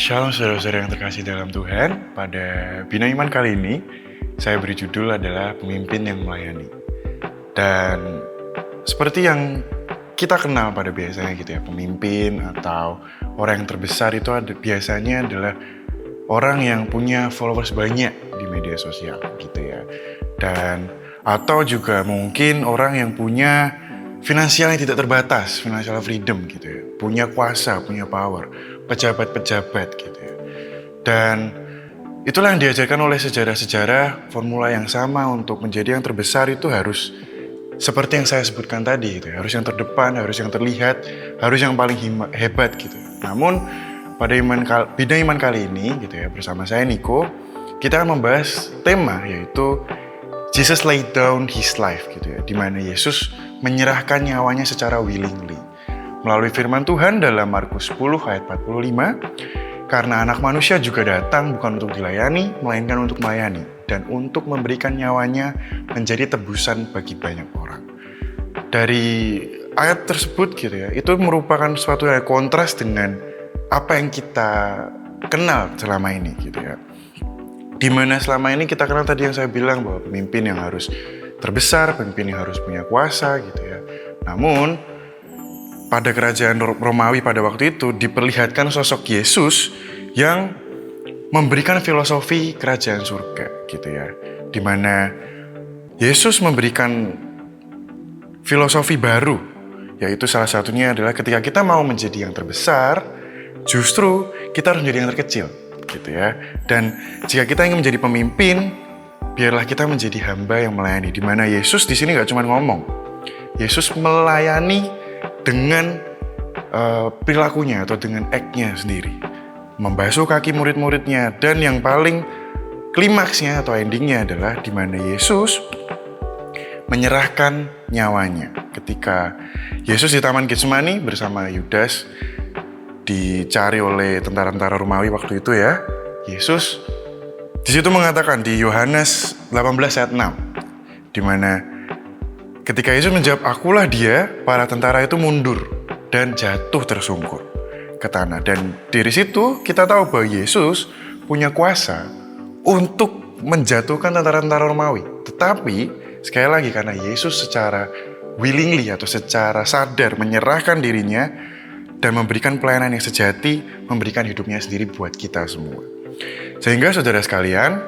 Shalom saudara-saudara yang terkasih dalam Tuhan. Pada Bina Iman kali ini, saya beri judul adalah Pemimpin yang Melayani. Dan seperti yang kita kenal pada biasanya gitu ya, pemimpin atau orang yang terbesar itu biasanya adalah orang yang punya followers banyak di media sosial gitu ya. Dan atau juga mungkin orang yang punya finansial yang tidak terbatas, financial freedom gitu ya, punya kuasa, punya power, pejabat-pejabat gitu ya. Dan itulah yang diajarkan oleh sejarah-sejarah, formula yang sama untuk menjadi yang terbesar itu harus seperti yang saya sebutkan tadi gitu ya, harus yang terdepan, harus yang terlihat, harus yang paling hebat gitu ya. Namun pada Bina Iman kali ini gitu ya, bersama saya Niko, kita akan membahas tema yaitu Jesus laid down his life gitu ya, di mana Yesus menyerahkan nyawanya secara willingly. Melalui firman Tuhan dalam Markus 10 ayat 45, karena anak manusia juga datang bukan untuk dilayani, melainkan untuk melayani, dan untuk memberikan nyawanya menjadi tebusan bagi banyak orang. Dari ayat tersebut gitu ya, itu merupakan suatu yang kontras dengan apa yang kita kenal selama ini gitu ya. Dimana selama ini kita kenal tadi yang saya bilang bahwa pemimpin yang harus terbesar, pemimpin yang harus punya kuasa gitu ya. Namun pada kerajaan Romawi pada waktu itu diperlihatkan sosok Yesus yang memberikan filosofi kerajaan surga gitu ya. Dimana Yesus memberikan filosofi baru, yaitu salah satunya adalah ketika kita mau menjadi yang terbesar, justru kita harus menjadi yang terkecil gitu ya. Dan jika kita ingin menjadi pemimpin, biarlah kita menjadi hamba yang melayani. Di mana Yesus di sini nggak cuma ngomong, Yesus melayani dengan perilakunya atau dengan act-nya sendiri, membasuh kaki murid-muridnya. Dan yang paling klimaksnya atau endingnya adalah di mana Yesus menyerahkan nyawanya ketika Yesus di Taman Getsemani bersama Yudas dicari oleh tentara-tentara Romawi waktu itu ya. Yesus di situ mengatakan di Yohanes 18 ayat 6, di mana ketika Yesus menjawab, "Akulah dia," para tentara itu mundur dan jatuh tersungkur ke tanah. Dan dari situ kita tahu bahwa Yesus punya kuasa untuk menjatuhkan tentara-tentara Romawi. Tetapi sekali lagi karena Yesus secara willingly atau secara sadar menyerahkan dirinya dan memberikan pelayanan yang sejati, memberikan hidupnya sendiri buat kita semua. Sehingga saudara sekalian,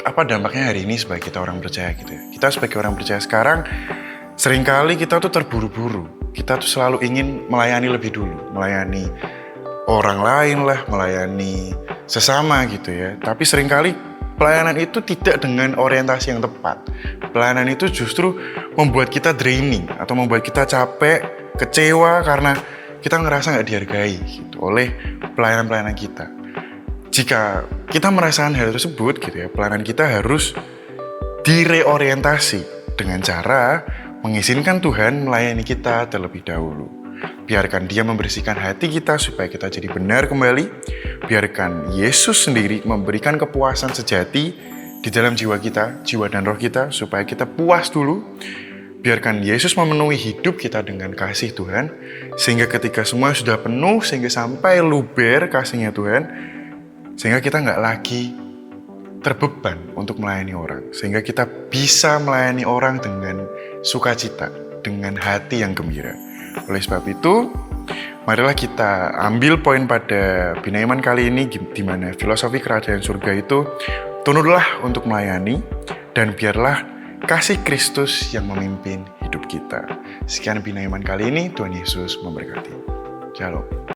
apa dampaknya hari ini sebagai kita orang percaya gitu ya. Kita sebagai orang percaya sekarang, seringkali kita tuh terburu-buru. Kita tuh selalu ingin melayani lebih dulu. Melayani orang lain lah, melayani sesama gitu ya. Tapi seringkali pelayanan itu tidak dengan orientasi yang tepat. Pelayanan itu justru membuat kita draining atau membuat kita capek, kecewa karena kita ngerasa nggak dihargai gitu, oleh pelayanan-pelayanan kita. Jika kita merasakan hal tersebut gitu ya, pelayanan kita harus direorientasi dengan cara mengizinkan Tuhan melayani kita terlebih dahulu. Biarkan Dia membersihkan hati kita supaya kita jadi benar kembali. Biarkan Yesus sendiri memberikan kepuasan sejati di dalam jiwa kita, jiwa dan roh kita, supaya kita puas dulu. Biarkan Yesus memenuhi hidup kita dengan kasih Tuhan, sehingga ketika semua sudah penuh, sehingga sampai luber kasihnya Tuhan, sehingga kita nggak lagi terbeban untuk melayani orang, sehingga kita bisa melayani orang dengan sukacita, dengan hati yang gembira. Oleh sebab itu, marilah kita ambil poin pada Bina Iman kali ini, di mana filosofi kerajaan surga itu, tunduklah untuk melayani, dan biarlah kasih Kristus yang memimpin hidup kita. Sekian Bina Iman kali ini, Tuhan Yesus memberkati. Shalom.